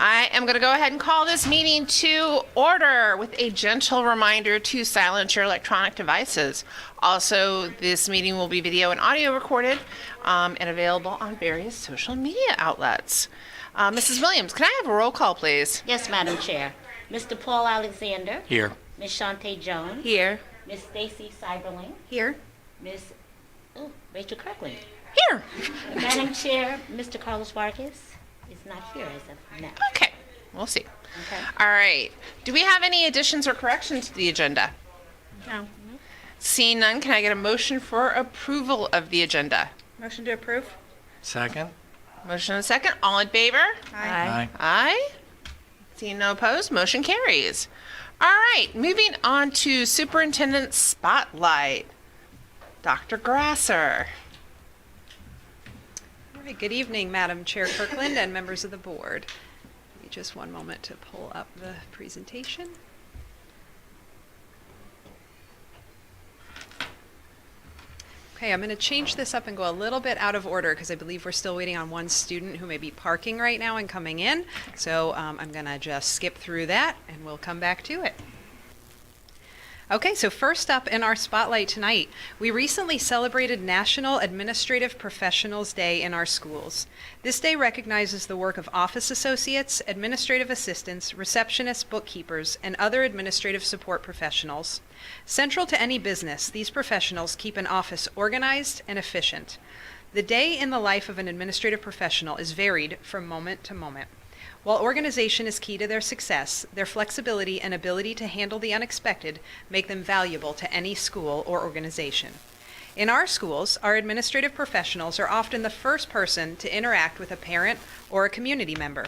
I am going to go ahead and call this meeting to order with a gentle reminder to silence your electronic devices. Also, this meeting will be video and audio recorded and available on various social media outlets. Mrs. Williams, can I have a roll call, please? Yes, Madam Chair. Mr. Paul Alexander. Here. Ms. Shantae Jones. Here. Ms. Stacy Cyberling. Here. Ms. Rachel Kirkland. Here. Madam Chair, Mr. Carlos Vargas is not here as of now. Okay, we'll see. Okay. All right. Do we have any additions or corrections to the agenda? No. Seeing none, can I get a motion for approval of the agenda? Motion to approve? Second. Motion and a second. All in favor? Aye. Aye. Seeing no opposed, motion carries. All right, moving on to Superintendent Spotlight. Dr. Grasser. All right, good evening, Madam Chair Kirkland and members of the board. Give me just one moment to pull up the presentation. Okay, I'm going to change this up and go a little bit out of order because I believe we're still waiting on one student who may be parking right now and coming in. So I'm going to just skip through that and we'll come back to it. Okay, so first up in our spotlight tonight, we recently celebrated National Administrative Professionals Day in our schools. This day recognizes the work of office associates, administrative assistants, receptionists, bookkeepers, and other administrative support professionals. Central to any business, these professionals keep an office organized and efficient. The day in the life of an administrative professional is varied from moment to moment. While organization is key to their success, their flexibility and ability to handle the unexpected make them valuable to any school or organization. In our schools, our administrative professionals are often the first person to interact with a parent or a community member.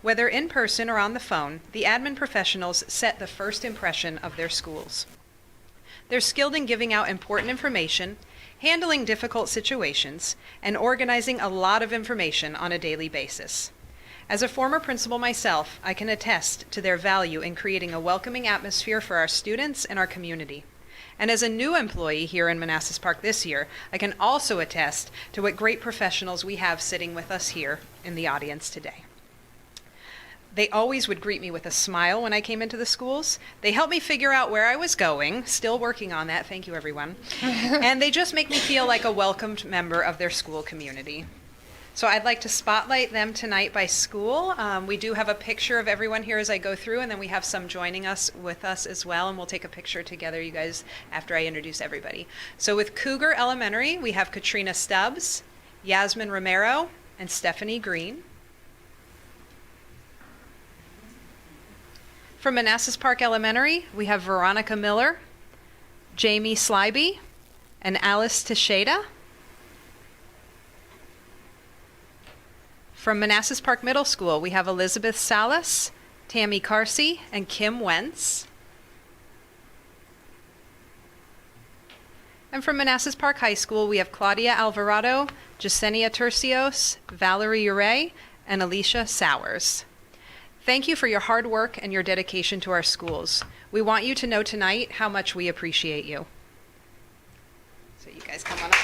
Whether in person or on the phone, the admin professionals set the first impression of their schools. They're skilled in giving out important information, handling difficult situations, and organizing a lot of information on a daily basis. As a former principal myself, I can attest to their value in creating a welcoming atmosphere for our students and our community. And as a new employee here in Manassas Park this year, I can also attest to what great professionals we have sitting with us here in the audience today. They always would greet me with a smile when I came into the schools. They helped me figure out where I was going, still working on that, thank you everyone. And they just make me feel like a welcomed member of their school community. So I'd like to spotlight them tonight by school. We do have a picture of everyone here as I go through, and then we have some joining us with us as well, and we'll take a picture together, you guys, after I introduce everybody. So with Cougar Elementary, we have Katrina Stubbs, Yasmin Romero, and Stephanie Green. From Manassas Park Elementary, we have Veronica Miller, Jamie Slyby, and Alice Teixeira. From Manassas Park Middle School, we have Elizabeth Salas, Tammy Carsey, and Kim Wentz. And from Manassas Park High School, we have Claudia Alvarado, Jasenia Tercios, Valerie Uray, and Alicia Sowers. Thank you for your hard work and your dedication to our schools. We want you to know tonight how much we appreciate you. So you guys come on up.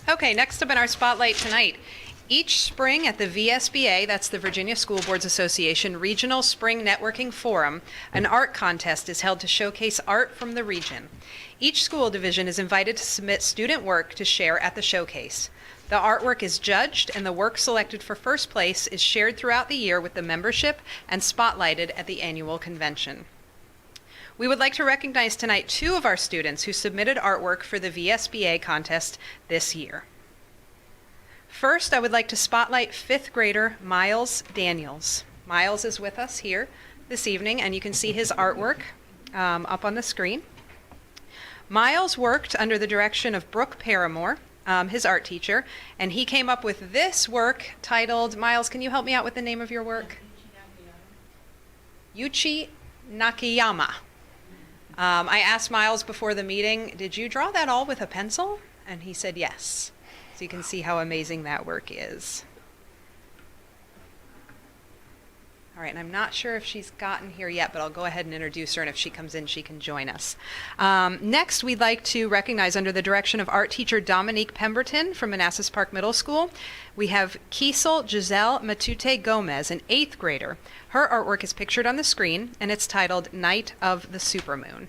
Okay, next up in our spotlight tonight, each spring at the VSBA, that's the Virginia School Boards Association Regional Spring Networking Forum, an art contest is held to showcase art from the region. Each school division is invited to submit student work to share at the showcase. The artwork is judged, and the work selected for first place is shared throughout the year with the membership and spotlighted at the annual convention. We would like to recognize tonight 2 of our students who submitted artwork for the VSBA contest this year. First, I would like to spotlight 5th grader Miles Daniels. Miles is with us here this evening, and you can see his artwork up on the screen. Miles worked under the direction of Brooke Paramore, his art teacher, and he came up with this work titled, Miles, can you help me out with the name of your work? Yuchi Nakayama. I asked Miles before the meeting, did you draw that all with a pencil? And he said yes. So you can see how amazing that work is. All right, and I'm not sure if she's gotten here yet, but I'll go ahead and introduce her, and if she comes in, she can join us. Next, we'd like to recognize, under the direction of art teacher Dominique Pemberton from Manassas Park Middle School, we have Kiesel Giselle Matute Gomez, an 8th grader. Her artwork is pictured on the screen, and it's titled Night of the Supermoon.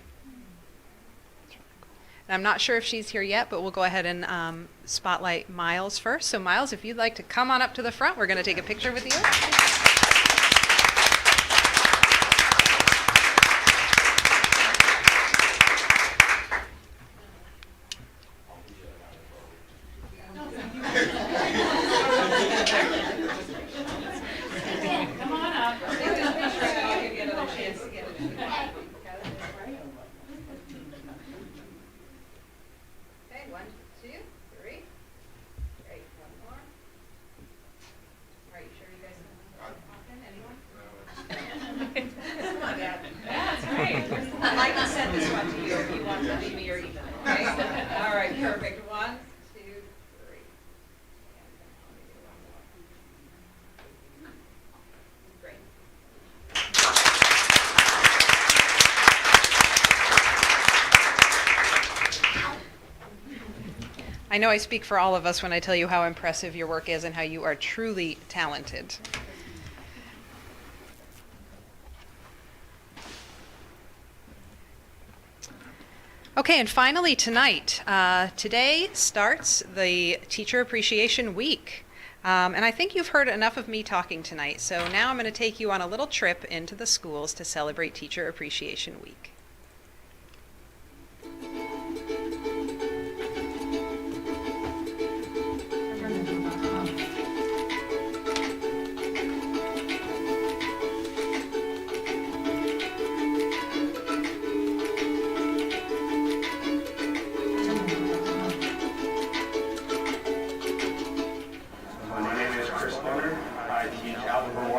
And I'm not sure if she's here yet, but we'll go ahead and spotlight Miles first. So Miles, if you'd like to come on up to the front, we're going to take a picture with you. I can send this one to you if you want to leave me your email. Okay? All right, perfect. 1, 2, 3. Great. I know I speak for all of us when I tell you how impressive your work is and how you are truly talented. Okay, and finally tonight, today starts the Teacher Appreciation Week. And I think you've heard enough of me talking tonight, so now I'm going to take you on a little trip into the schools to celebrate Teacher Appreciation Week.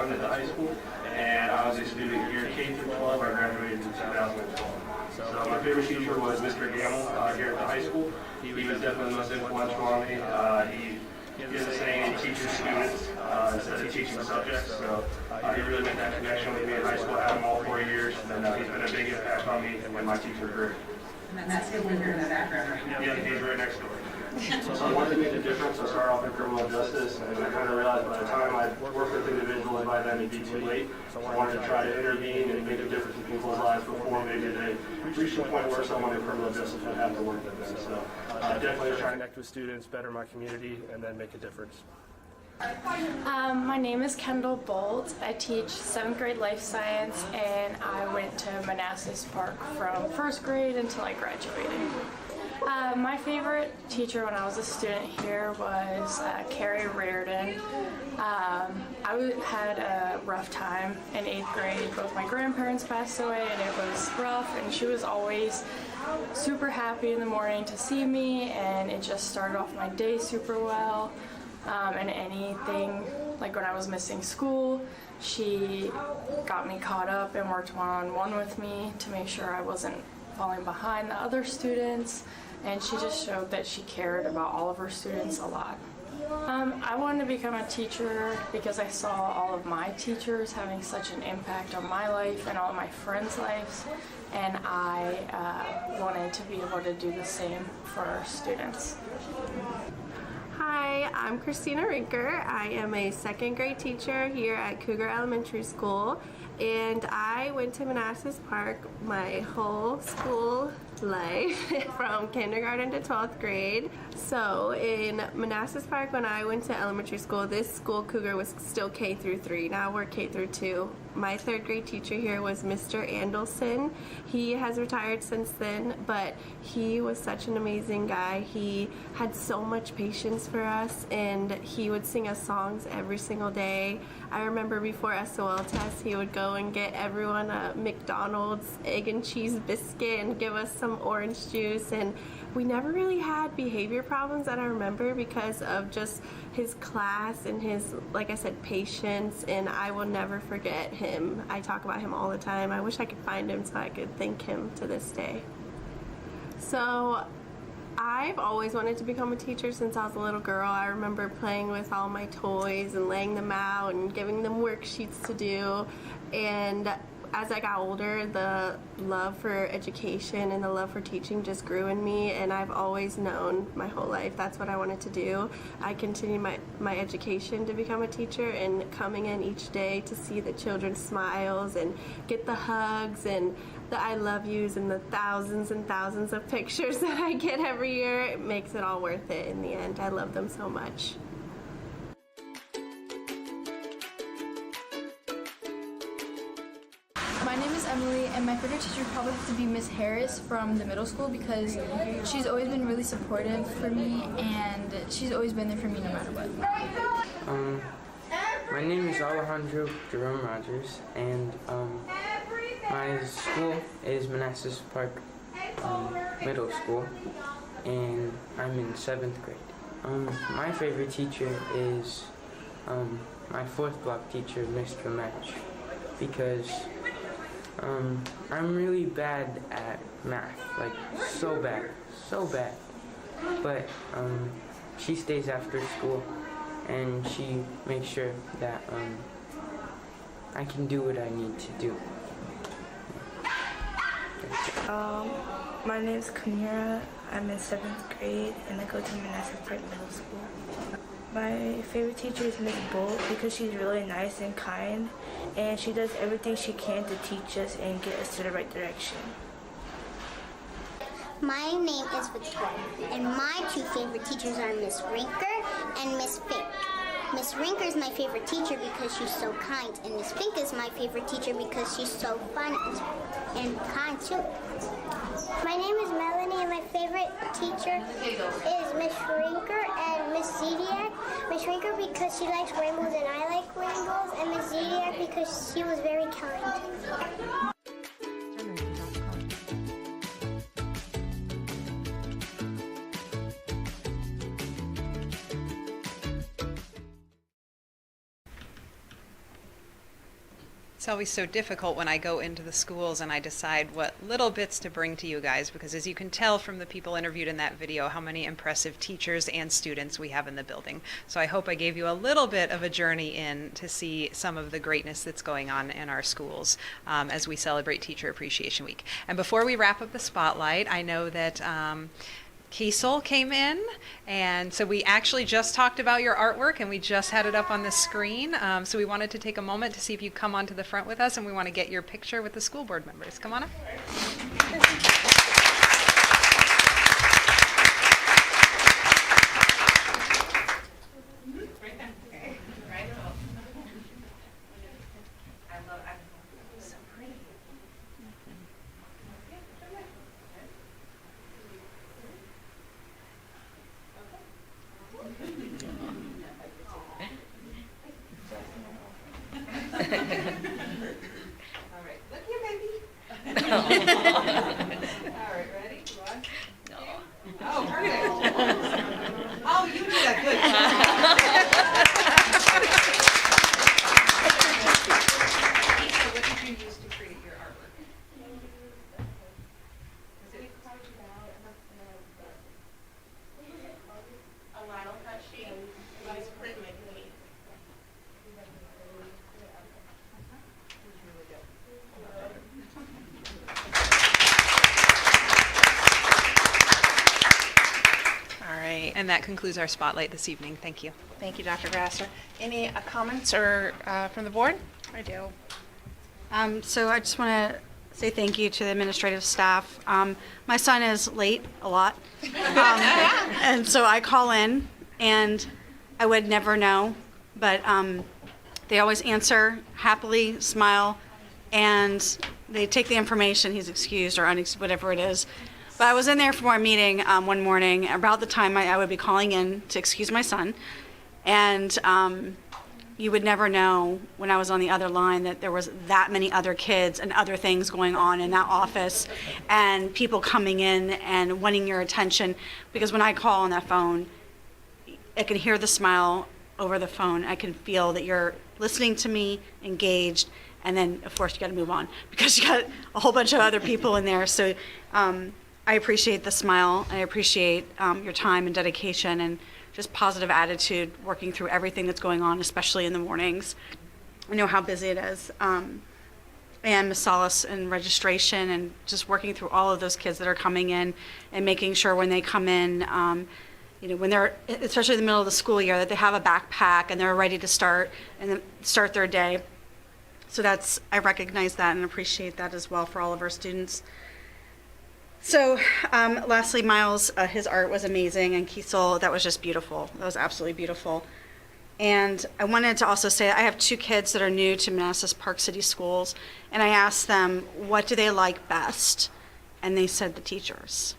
At the high school, and I was a student here K through 12. I graduated in 2012. So my favorite teacher was Mr. Gamble here at the high school. He was definitely the most influential on me. He has a saying, he teaches students instead of teaching subjects. So he really made that connection with me in high school. I had him all 4 years, and he's been a big impact on me and my teacher career. And that's him when you're in the background right now. Yeah, he's right next door. So I wanted to make a difference. I started off in criminal justice, and I kind of realized by the time I worked with individuals, by then it'd be too late. So I wanted to try to intervene and make a difference in people's lives before maybe they reach the point where someone in criminal justice would have to work with them. So definitely try to connect with students, better my community, and then make a difference. My name is Kendall Bolt. I teach 7th grade life science, and I went to Manassas Park from 1st grade until I graduated. My favorite teacher when I was a student here was Carrie Reardon. I had a rough time in 8th grade. Both my grandparents passed away, and it was rough, and she was always super happy in the morning to see me, and it just started off my day super well. And anything, like when I was missing school, she got me caught up and worked one-on-one with me to make sure I wasn't falling behind the other students, and she just showed that she cared about all of her students a lot. I wanted to become a teacher because I saw all of my teachers having such an impact on my life and all of my friends' lives, and I wanted to be able to do the same for our students. Hi, I'm Christina Rinker. I am a 2nd grade teacher here at Cougar Elementary School, and I went to Manassas Park my whole school life from kindergarten to 12th grade. So in Manassas Park, when I went to elementary school, this school, Cougar, was still K through 3. Now we're K through 2. My 3rd grade teacher here was Mr. Andelson. He has retired since then, but he was such an amazing guy. He had so much patience for us, and he would sing us songs every single day. I remember before SOL tests, he would go and get everyone a McDonald's egg and cheese biscuit and give us some orange juice, and we never really had behavior problems that I remember because of just his class and his, like I said, patience, and I will never forget him. I talk about him all the time. I wish I could find him so I could thank him to this day. So I've always wanted to become a teacher since I was a little girl. I remember playing with all my toys and laying them out and giving them worksheets to do, and as I got older, the love for education and the love for teaching just grew in me, and I've always known my whole life that's what I wanted to do. I continued my education to become a teacher, and coming in each day to see the children's smiles and get the hugs and the I love yous and the thousands and thousands of pictures that I get every year, it makes it all worth it in the end. I love them so much. My name is Emily, and my favorite teacher would probably have to be Miss Harris from the middle school because she's always been really supportive for me, and she's always been there for me no matter what. My name is Alejandro Jerome Rogers, and my school is Manassas Park Middle School, and I'm in 7th grade. My favorite teacher is my 4th block teacher, Mr. Match, because I'm really bad at math, like so bad. But she stays after school, and she makes sure that I can do what I need to do. My name's Kamira. I'm in 7th grade, and I go to Manassas Park Middle School. My favorite teacher is Miss Bolt because she's really nice and kind, and she does everything she can to teach us and get us to the right direction. My name is Victoria, and my 2 favorite teachers are Miss Rinker and Miss Fink. Miss Rinker is my favorite teacher because she's so kind, and Miss Fink is my favorite teacher because she's so fun and kind too. My name is Melanie, and my favorite teacher is Miss Rinker and Miss Zediac. Miss Rinker because she likes rainbows and I like rainbows, and Miss Zediac because she was very kind. It's always so difficult when I go into the schools and I decide what little bits to bring to you guys, because as you can tell from the people interviewed in that video, how many impressive teachers and students we have in the building. So I hope I gave you a little bit of a journey in to see some of the greatness that's going on in our schools as we celebrate Teacher Appreciation Week. And before we wrap up the spotlight, I know that Kiesel came in, and so we actually just talked about your artwork, and we just had it up on the screen. So we wanted to take a moment to see if you come onto the front with us, and we want to get your picture with the school board members. Come on up. And that concludes our spotlight this evening. Thank you. Thank you, Dr. Grasser. Any comments or from the board? I do. So I just want to say thank you to the administrative staff. My son is late a lot, and so I call in, and I would never know, but they always answer happily, smile, and they take the information. He's excused or whatever it is. But I was in there for a meeting one morning about the time I would be calling in to excuse my son, and you would never know when I was on the other line that there was that many other kids and other things going on in that office and people coming in and wanting your attention. Because when I call on that phone, I can hear the smile over the phone. I can feel that you're listening to me, engaged, and then of course you got to move on because you got a whole bunch of other people in there. So I appreciate the smile. I appreciate your time and dedication and just positive attitude working through everything that's going on, especially in the mornings. I know how busy it is. And Ms. Salas and registration and just working through all of those kids that are coming in and making sure when they come in, when they're, especially in the middle of the school year, that they have a backpack and they're ready to start their day. So I recognize that and appreciate that as well for all of our students. So lastly, Miles, his art was amazing, and Kiesel, that was just beautiful. That was absolutely beautiful. And I wanted to also say I have 2 kids that are new to Manassas Park City Schools, and I asked them, what do they like best? And they said the teachers.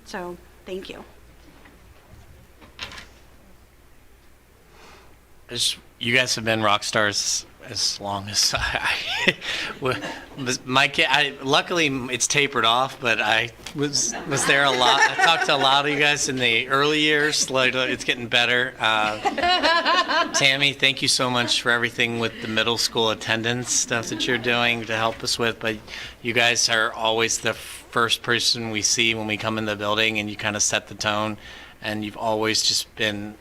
So thank you. You guys have been rock stars as long as my kid. Luckily, it's tapered off, but I was there a lot. I talked to a lot of you guys in the early years. Like, it's getting better. Tammy, thank you so much for everything with the middle school attendance stuff that you're doing to help us with. But you guys are always the first person we see when we come in the building, and you kind of set the tone. And you've always just been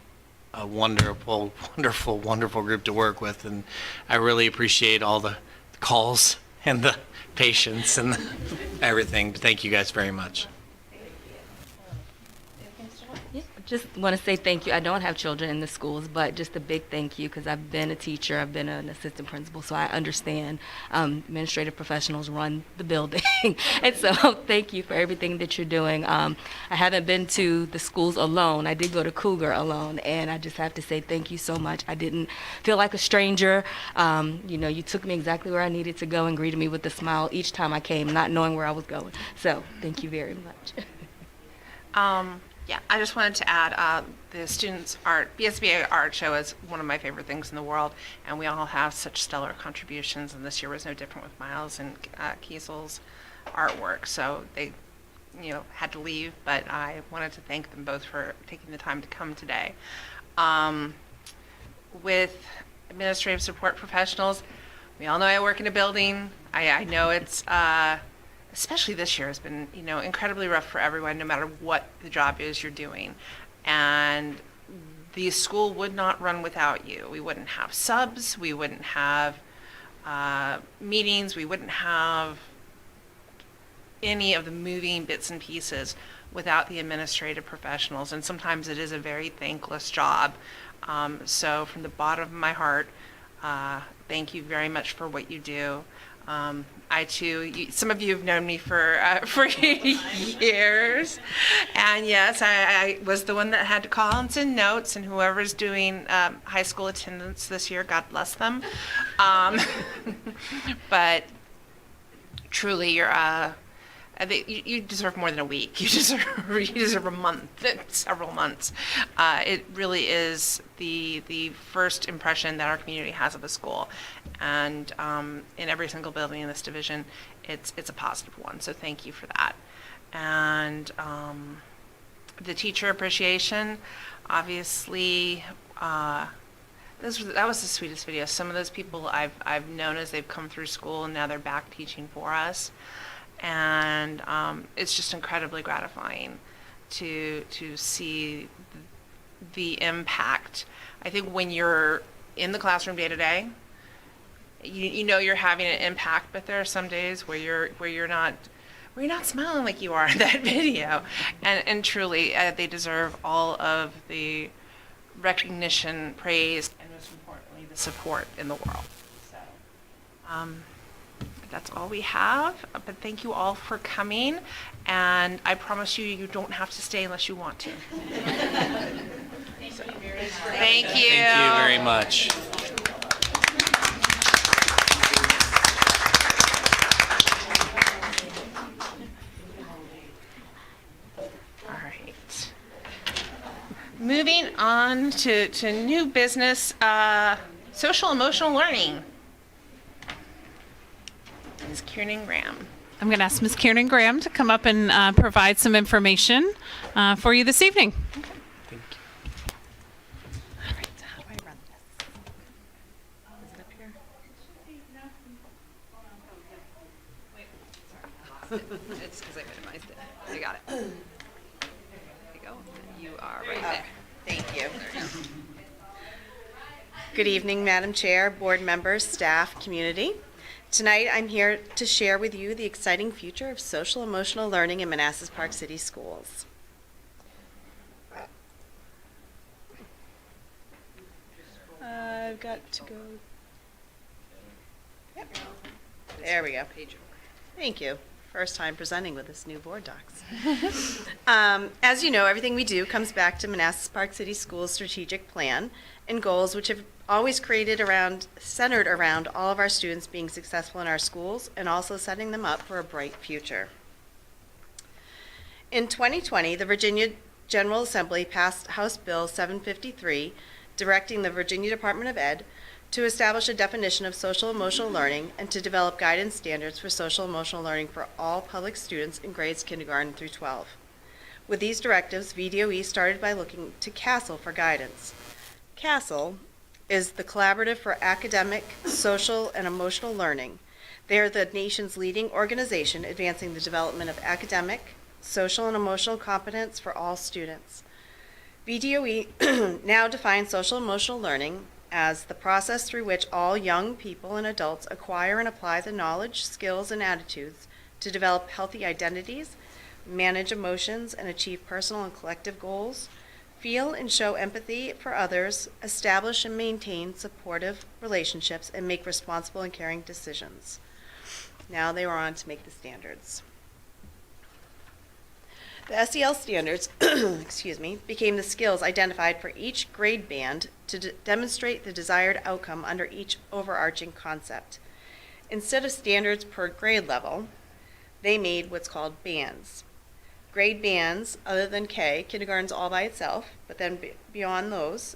a wonderful, wonderful, wonderful group to work with, and I really appreciate all the calls and the patience and everything. Thank you guys very much. Just want to say thank you. I don't have children in the schools, but just a big thank you because I've been a teacher, I've been an assistant principal, so I understand administrative professionals run the building. And so thank you for everything that you're doing. I haven't been to the schools alone. I did go to Cougar alone, and I just have to say thank you so much. I didn't feel like a stranger. You took me exactly where I needed to go and greeted me with a smile each time I came, not knowing where I was going. So thank you very much. Yeah, I just wanted to add the students' art, BSBA art show is one of my favorite things in the world, and we all have such stellar contributions, and this year was no different with Miles and Kiesel's artwork. So they, had to leave, but I wanted to thank them both for taking the time to come today. With administrative support professionals, we all know I work in a building. I know it's especially this year has been, incredibly rough for everyone, no matter what the job is you're doing. And the school would not run without you. We wouldn't have subs, we wouldn't have meetings, we wouldn't have any of the moving bits and pieces without the administrative professionals. And sometimes it is a very thankless job. So from the bottom of my heart, thank you very much for what you do. I too, some of you have known me for years, and yes, I was the one that had to call and send notes, and whoever's doing high school attendance this year, God bless them. But truly, you deserve more than a week. You deserve a month, several months. It really is the first impression that our community has of the school, and in every single building in this division, it's a positive one. So thank you for that. And the teacher appreciation, obviously, that was the sweetest video. Some of those people I've known as they've come through school, and now they're back teaching for us. And it's just incredibly gratifying to see the impact. I think when you're in the classroom day to day, you know you're having an impact, but there are some days where you're not smiling like you are in that video. And truly, they deserve all of the recognition, praise, and most importantly, the support in the world. So, That's all we have, but thank you all for coming, and I promise you, you don't have to stay unless you want to. Thank you. Thank you very much. All right. Moving on to new business, social emotional learning. Ms. Kiernan Graham. I'm going to ask Ms. Kiernan Graham to come up and provide some information for you this evening. Thank you. All right, how do I run this? Is it up here? It's because I minimized it. You got it. There you go. You are right there. Thank you. Good evening, Madam Chair, board members, staff, community. Tonight, I'm here to share with you the exciting future of social emotional learning in Manassas Park City Schools. I've got to go. Yep. There we go. Thank you. First time presenting with this new board docs. As you know, everything we do comes back to Manassas Park City Schools' strategic plan and goals, which have always centered around all of our students being successful in our schools and also setting them up for a bright future. In 2020, the Virginia General Assembly passed House Bill 753, directing the Virginia Department of Ed to establish a definition of social emotional learning and to develop guidance standards for social emotional learning for all public students in grades kindergarten through 12. With these directives, VDOE started by looking to CASEL for guidance. CASEL is the Collaborative for Academic, Social, and Emotional Learning. They are the nation's leading organization advancing the development of social, and emotional competence for all students. VDOE now defines social emotional learning as the process through which all young people and adults acquire and apply the knowledge, skills, and attitudes to develop healthy identities, manage emotions, and achieve personal and collective goals, feel and show empathy for others, establish and maintain supportive relationships, and make responsible and caring decisions. Now they are on to make the standards. The SEL standards became the skills identified for each grade band to demonstrate the desired outcome under each overarching concept. Instead of standards per grade level, they made what's called bands. Grade bands, other than K, kindergarten's all by itself, but then beyond those,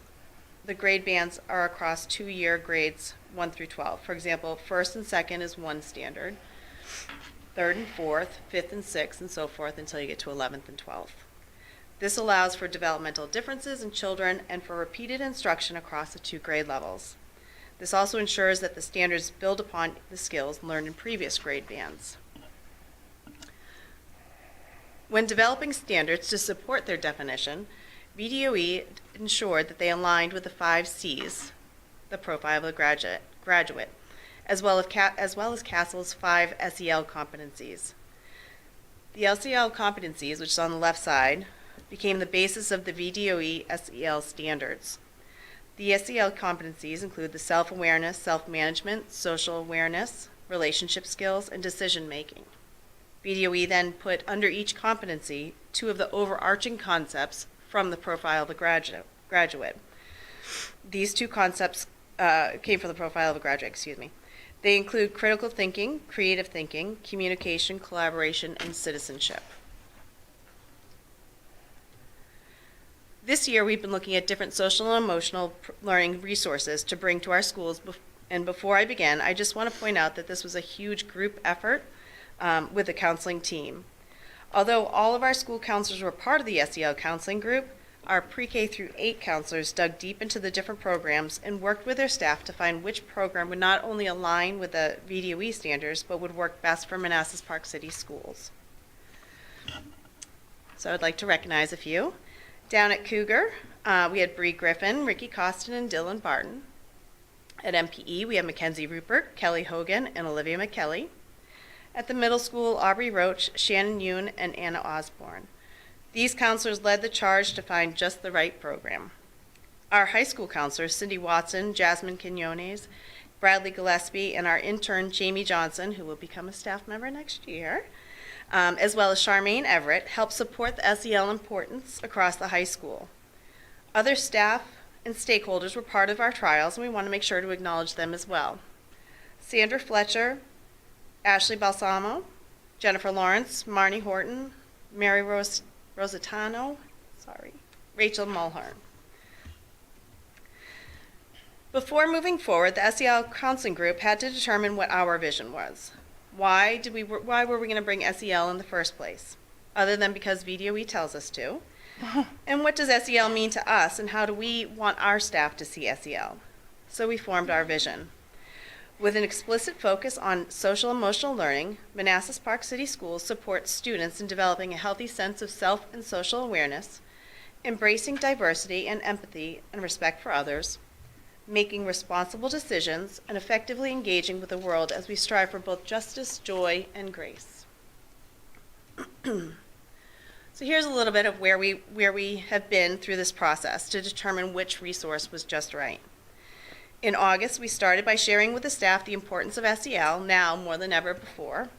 the grade bands are across 2-year grades 1 through 12. For example, first and second is one standard, third and fourth, fifth and sixth, and so forth until you get to 11th and 12th. This allows for developmental differences in children and for repeated instruction across the 2 grade levels. This also ensures that the standards build upon the skills learned in previous grade bands. When developing standards to support their definition, VDOE ensured that they aligned with the 5 C's, the profile of the graduate, as well as CASEL's 5 SEL competencies. The SEL competencies, which is on the left side, became the basis of the VDOE SEL standards. The SEL competencies include the self-awareness, self-management, social awareness, relationship skills, and decision-making. VDOE then put under each competency 2 of the overarching concepts from the profile of the graduate. These 2 concepts came from the profile of a graduate, They include critical thinking, creative thinking, communication, collaboration, and citizenship. This year, we've been looking at different social and emotional learning resources to bring to our schools. And before I begin, I just want to point out that this was a huge group effort with the counseling team. Although all of our school counselors were part of the SEL counseling group, our pre-K through 8 counselors dug deep into the different programs and worked with their staff to find which program would not only align with the VDOE standards, but would work best for Manassas Park City Schools. So I'd like to recognize a few. Down at Cougar, we had Bree Griffin, Ricky Costin, and Dylan Barton. At MPE, we have Mackenzie Rupert, Kelly Hogan, and Olivia McKelly. At the middle school, Aubrey Roach, Shannon Yoon, and Anna Osborne. These counselors led the charge to find just the right program. Our high school counselors, Cindy Watson, Jasmine Quinones, Bradley Gillespie, and our intern, Jamie Johnson, who will become a staff member next year, as well as Charmaine Everett, helped support the SEL importance across the high school. Other staff and stakeholders were part of our trials, and we want to make sure to acknowledge them as well. Sandra Fletcher, Ashley Balsamo, Jennifer Lawrence, Marnie Horton, Mary Rositano, Rachel Mulhern. Before moving forward, the SEL counseling group had to determine what our vision was. Why were we going to bring SEL in the first place, other than because VDOE tells us to? And what does SEL mean to us, and how do we want our staff to see SEL? So we formed our vision. With an explicit focus on social emotional learning, Manassas Park City Schools supports students in developing a healthy sense of self and social awareness, embracing diversity and empathy and respect for others, making responsible decisions, and effectively engaging with the world as we strive for both justice, joy, and grace. So here's a little bit of where we have been through this process to determine which resource was just right. In August, we started by sharing with the staff the importance of SEL, now more than ever before.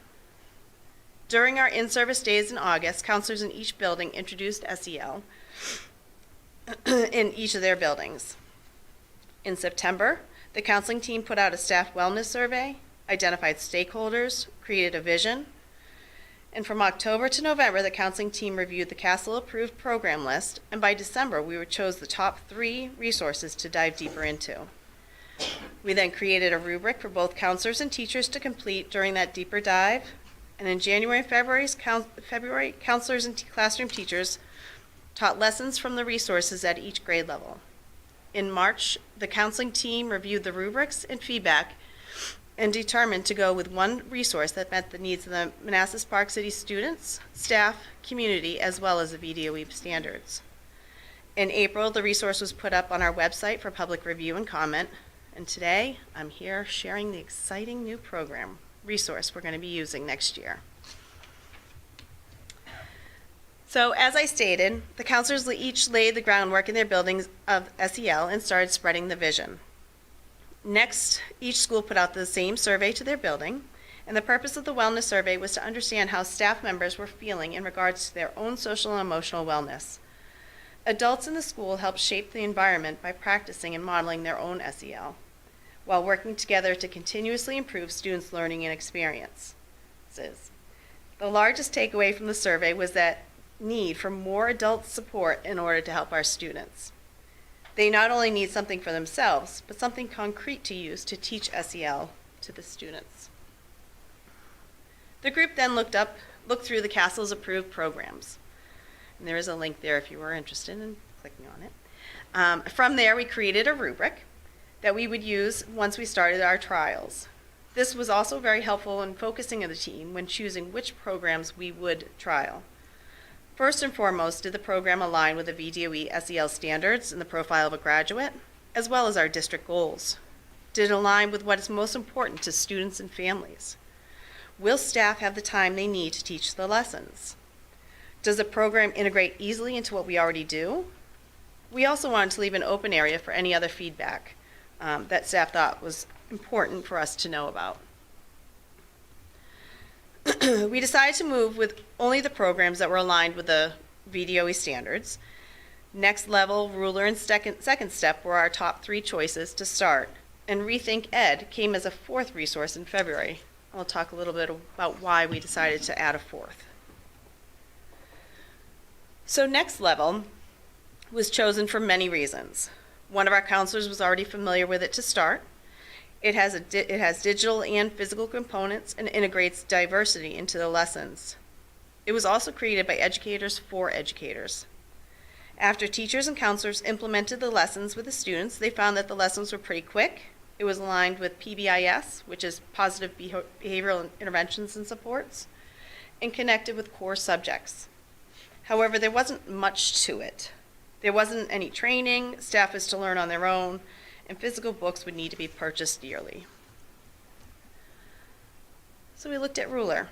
During our in-service days in August, counselors in each building introduced SEL in each of their buildings. In September, the counseling team put out a staff wellness survey, identified stakeholders, created a vision, and from October to November, the counseling team reviewed the CASEL-approved program list, and by December, we chose the top 3 resources to dive deeper into. We then created a rubric for both counselors and teachers to complete during that deeper dive, and in January and February, counselors and classroom teachers taught lessons from the resources at each grade level. In March, the counseling team reviewed the rubrics and feedback and determined to go with one resource that met the needs of the Manassas Park City students, staff, community, as well as the VDOE standards. In April, the resource was put up on our website for public review and comment, and today I'm here sharing the exciting new program resource we're going to be using next year. So as I stated, the counselors each laid the groundwork in their buildings of SEL and started spreading the vision. Next, each school put out the same survey to their building, and the purpose of the wellness survey was to understand how staff members were feeling in regards to their own social and emotional wellness. Adults in the school helped shape the environment by practicing and modeling their own SEL, while working together to continuously improve students' learning and experiences. The largest takeaway from the survey was that need for more adult support in order to help our students. They not only need something for themselves, but something concrete to use to teach SEL to the students. The group then looked through the CASEL's approved programs. And there is a link there if you were interested in clicking on it. From there, we created a rubric that we would use once we started our trials. This was also very helpful in focusing of the team when choosing which programs we would trial. First and foremost, did the program align with the VDOE SEL standards and the profile of a graduate, as well as our district goals? Did it align with what is most important to students and families? Will staff have the time they need to teach the lessons? Does the program integrate easily into what we already do? We also wanted to leave an open area for any other feedback that staff thought was important for us to know about. We decided to move with only the programs that were aligned with the VDOE standards. Next Level, Ruler, and Second Step were our top 3 choices to start, and Rethink Ed came as a 4th resource in February. I'll talk a little bit about why we decided to add a 4th. So Next Level was chosen for many reasons. One of our counselors was already familiar with it to start. It has digital and physical components and integrates diversity into the lessons. It was also created by educators for educators. After teachers and counselors implemented the lessons with the students, they found that the lessons were pretty quick. It was aligned with PBIS, which is Positive Behavioral Interventions and Supports, and connected with core subjects. However, there wasn't much to it. There wasn't any training, staff is to learn on their own, and physical books would need to be purchased yearly. So we looked at Ruler.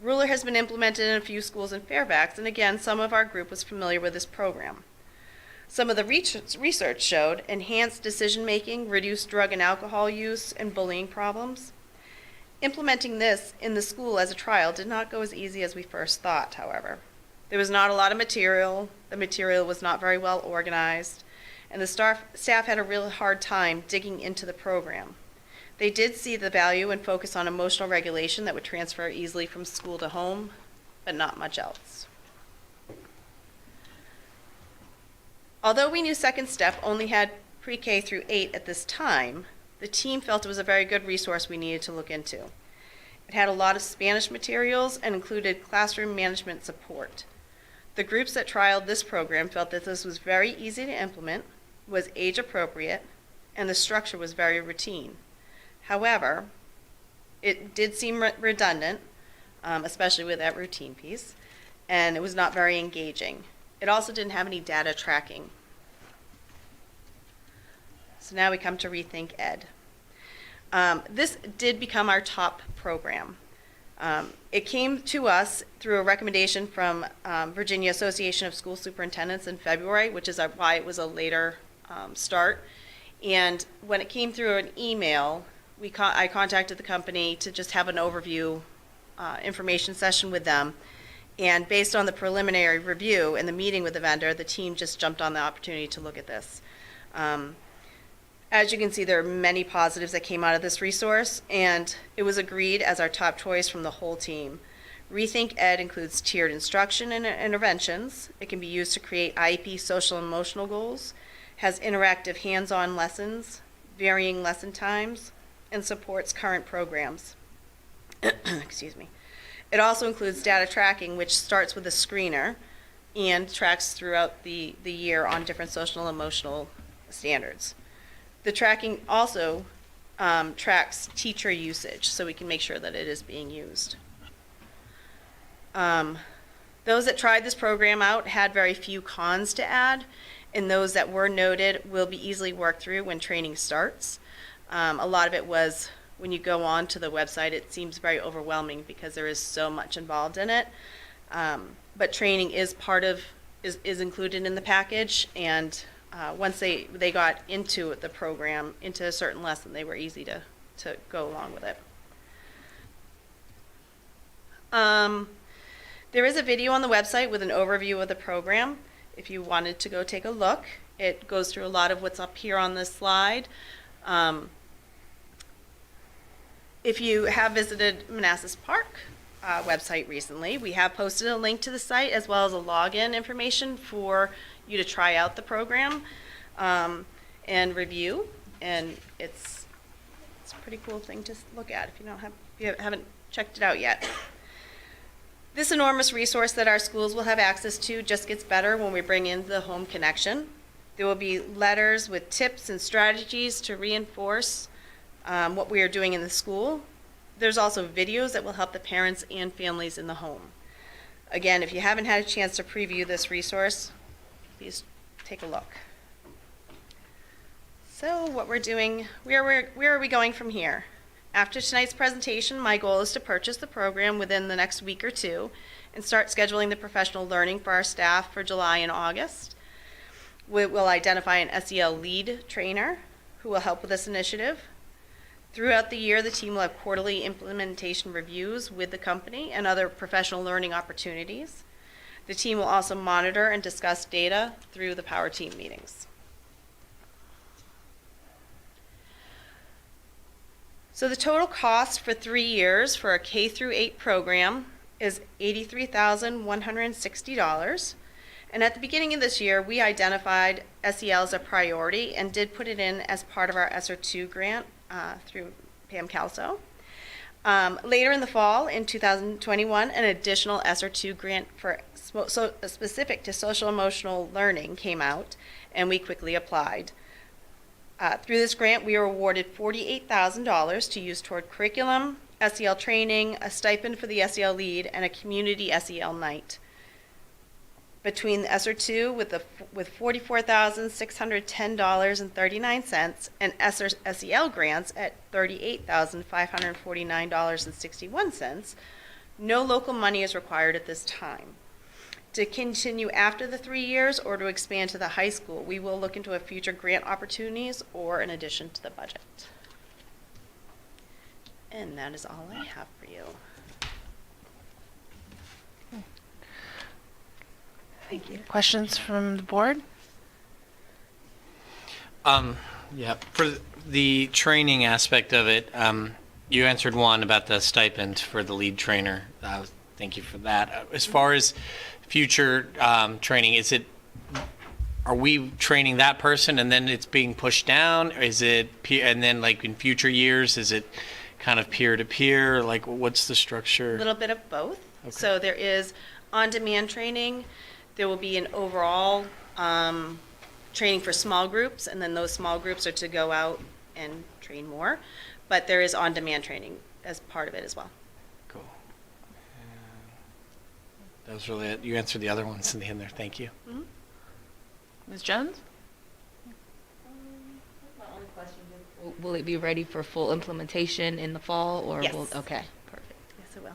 Ruler has been implemented in a few schools in Fairfax, and again, some of our group was familiar with this program. Some of the research showed enhanced decision-making, reduced drug and alcohol use, and bullying problems. Implementing this in the school as a trial did not go as easy as we first thought, however. There was not a lot of material, the material was not very well organized, and the staff had a really hard time digging into the program. They did see the value and focus on emotional regulation that would transfer easily from school to home, but not much else. Although we knew Second Step only had pre-K through 8 at this time, the team felt it was a very good resource we needed to look into. It had a lot of Spanish materials and included classroom management support. The groups that trialed this program felt that this was very easy to implement, was age appropriate, and the structure was very routine. However, it did seem redundant, especially with that routine piece, and it was not very engaging. It also didn't have any data tracking. So now we come to Rethink Ed. This did become our top program. It came to us through a recommendation from Virginia Association of School Superintendents in February, which is why it was a later start. And when it came through an email, I contacted the company to just have an overview information session with them. And based on the preliminary review and the meeting with the vendor, the team just jumped on the opportunity to look at this. As you can see, there are many positives that came out of this resource, and it was agreed as our top choice from the whole team. Rethink Ed includes tiered instruction and interventions. It can be used to create IEP social and emotional goals, has interactive hands-on lessons, varying lesson times, and supports current programs. Excuse me. It also includes data tracking, which starts with a screener and tracks throughout the year on different social and emotional standards. The tracking also tracks teacher usage, so we can make sure that it is being used. Those that tried this program out had very few cons to add, and those that were noted will be easily worked through when training starts. A lot of it was, when you go on to the website, it seems very overwhelming because there is so much involved in it. But training is is included in the package, and once they got into the program, into a certain lesson, they were easy to go along with it. There is a video on the website with an overview of the program. If you wanted to go take a look, it goes through a lot of what's up here on this slide. If you have visited Manassas Park website recently, we have posted a link to the site as well as a login information for you to try out the program and review. And it's a pretty cool thing to look at if you haven't checked it out yet. This enormous resource that our schools will have access to just gets better when we bring in the home connection. There will be letters with tips and strategies to reinforce what we are doing in the school. There's also videos that will help the parents and families in the home. Again, if you haven't had a chance to preview this resource, please take a look. So what we're doing, where are we going from here? After tonight's presentation, my goal is to purchase the program within the next week or two and start scheduling the professional learning for our staff for July and August. We'll identify an SEL lead trainer who will help with this initiative. Throughout the year, the team will have quarterly implementation reviews with the company and other professional learning opportunities. The team will also monitor and discuss data through the Power Team meetings. So the total cost for 3 years for a K through 8 program is $83,160. And at the beginning of this year, we identified SEL as a priority and did put it in as part of our ESSER 2 grant through Pam Calso. Later in the fall, in 2021, an additional ESSER 2 grant for specific to social emotional learning came out, and we quickly applied. Through this grant, we were awarded $48,000 to use toward curriculum, SEL training, a stipend for the SEL lead, and a community SEL night. Between the ESSER 2 with $44,610.39 and ESSER SEL grants at $38,549.61, no local money is required at this time. to continue after the 3 years or to expand to the high school. We will look into a future grant opportunities or in addition to the budget. And that is all I have for you. Thank you. Questions from the board? Yeah, for the training aspect of it, you answered one about the stipend for the lead trainer. Thank you for that. As far as future training, are we training that person and then it's being pushed down? Or is it, and then like in future years, is it kind of peer to peer? Like what's the structure? A little bit of both. Okay. So there is on-demand training. There will be an overall training for small groups, and then those small groups are to go out and train more. But there is on-demand training as part of it as well. Cool. That was really it. You answered the other ones in the end there. Thank you. Mm-hmm. Ms. Jones? Will it be ready for full implementation in the fall, or Yes. okay, perfect. Yes, it will.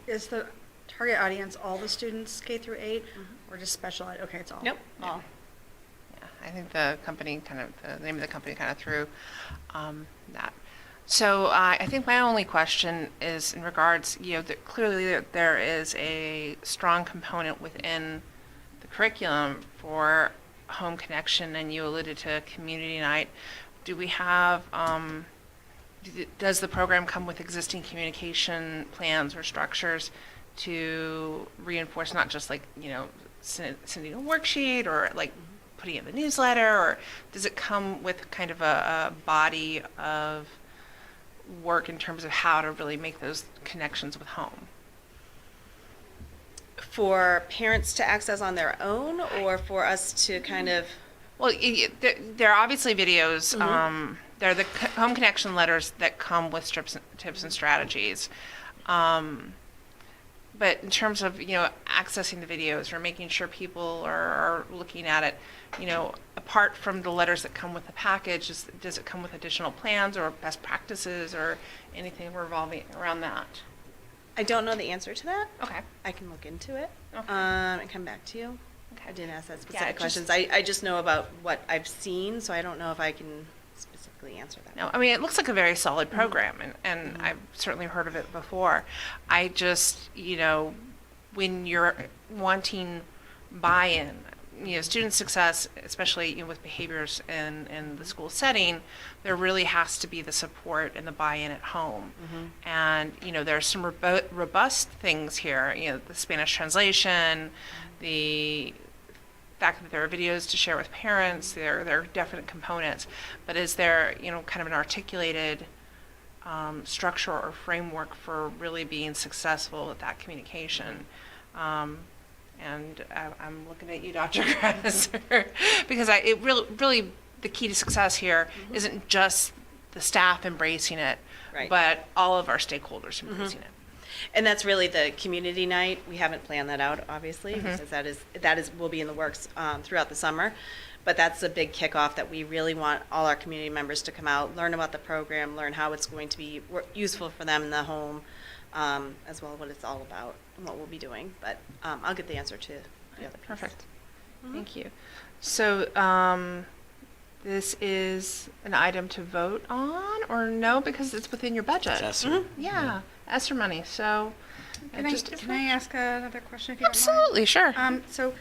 Is the target audience all the students K through 8 or just special ed? Okay, it's all. Nope, all. Yeah, I think the name of the company kind of threw that. So I think my only question is in regards, clearly there is a strong component within the curriculum for home connection, and you alluded to community night. Do we have, does the program come with existing communication plans or structures to reinforce not just like, sending a worksheet or like putting it in the newsletter, or does it come with kind of a body of work in terms of how to really make those connections with home? For parents to access on their own, or for us to kind of... Well, there are obviously videos. There are the home connection letters that come with tips and strategies. But in terms of, accessing the videos or making sure people are looking at it, apart from the letters that come with the package, does it come with additional plans or best practices or anything revolving around that? I don't know the answer to that. Okay. I can look into it Okay. And come back to you. Okay. I didn't ask that specific just- questions. I just know about what I've seen, so I don't know if I can specifically answer that. No, I mean, it looks like a very solid program, and I've certainly heard of it before. I just, when you're wanting buy-in, student success, especially with behaviors in the school setting, there really has to be the support and the buy-in at home. And, there's some robust things here, the Spanish translation, the fact that there are videos to share with parents, there are definite components. But is there, kind of an articulated structure or framework for really being successful with that communication? And I'm looking at you, Dr. Gresser, because it really the key to success here isn't just the staff embracing it, Right. but all of our stakeholders embracing it. And that's really the community night. We haven't planned that out, obviously, because that is will be in the works throughout the summer. But that's a big kickoff that we really want all our community members to come out, learn about the program, learn how it's going to be useful for them in the home, as well as what it's all about and what we'll be doing. But I'll get the answer to the other piece. Perfect. Thank you. So this is an item to vote on, or no, because it's within your budget? It's ESSER. Yeah, ESSER money. So Can I ask another question if you don't mind? absolutely, sure. So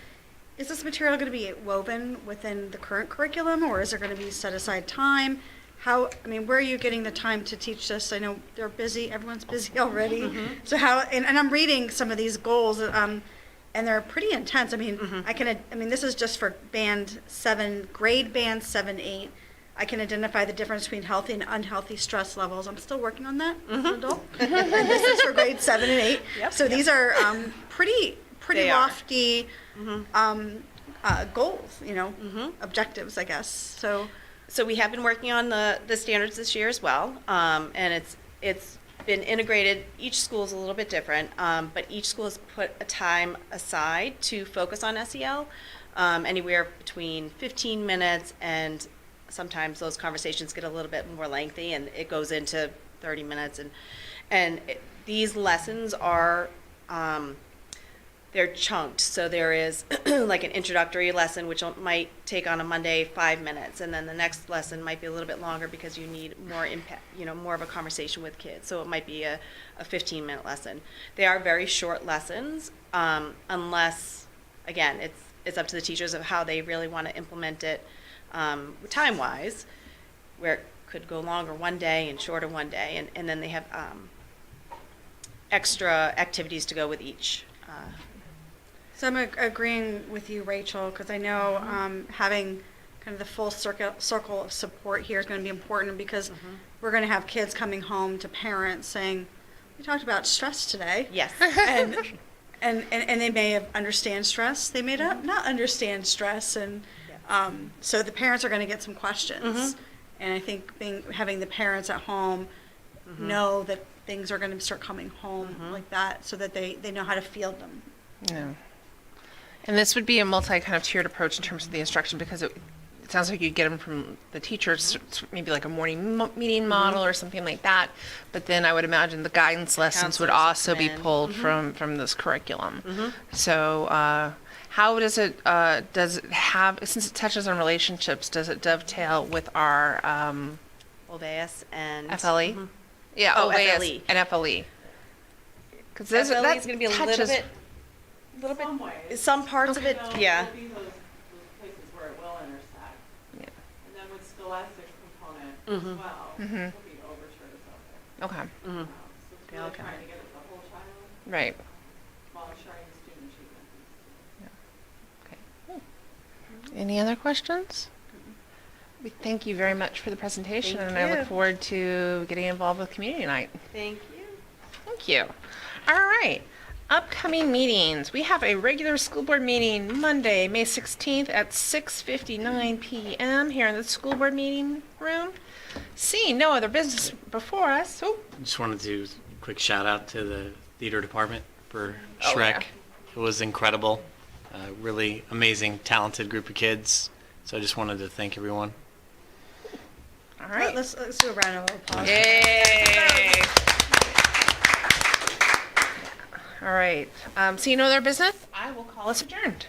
is this material going to be woven within the current curriculum, or is there going to be set aside time? Where are you getting the time to teach this? I know they're busy, everyone's busy already. So and I'm reading some of these goals, and they're pretty intense. This is just for band 7, grade band 7, 8. I can identify the difference between healthy and unhealthy stress levels. I'm still working on that as an adult. And this is for grade 7 and 8. So these are pretty They are. lofty goals, objectives, I guess. So we have been working on the standards this year as well, and it's been integrated. Each school is a little bit different, but each school has put a time aside to focus on SEL, anywhere between 15 minutes, and sometimes those conversations get a little bit more lengthy, and it goes into 30 minutes. And these lessons are, they're chunked. So there is like an introductory lesson, which might take on a Monday 5 minutes, and then the next lesson might be a little bit longer because you need more impact, more of a conversation with kids. So it might be a 15-minute lesson. They are very short lessons, unless, again, it's up to the teachers of how they really want to implement it time-wise, where it could go longer one day and shorter one day, and then they have extra activities to go with each. So I'm agreeing with you, Rachel, because I know having kind of the full circle of support here is going to be important, because we're going to have kids coming home to parents saying, we talked about stress today. Yes. And they may understand stress. They may not understand stress. And so the parents are going to get some questions. And I think having the parents at home know that things are going to start coming home like that, so that they know how to field them. Yeah. And this would be a kind of tiered approach in terms of the instruction, because it sounds like you get them from the teachers, maybe like a morning meeting model or something like that. But then I would imagine the guidance lessons would also be pulled from this curriculum. So how does it have, since it touches on relationships, does it dovetail with our OVAS and FLE? Yeah, Oh, OVAS FLE. and FLE. Because FLE that is going to be a touches, little bit, some parts of it, yeah. There'll be those places where it will intersect. Yeah. And then with scholastic component as well, there'll be overtures out there. Okay. So it's really trying to get at the whole child Right. while ensuring the student achievement. Okay. Any other questions? We thank you very much for the presentation, Thank and I you. look forward to getting involved with community night. Thank you. Thank you. All right. Upcoming meetings. We have a regular school board meeting Monday, May 16th at 6:59 p.m. here in the school board meeting room. Seeing no other business before us. Oh, Just wanted to do a quick shout out to the theater department for Oh, Shrek. yeah. It was incredible. Really amazing, talented group of kids. So I just wanted to thank everyone. all right. Let's do a round of applause. Yay! All right. Seeing no other business, I will call us adjourned.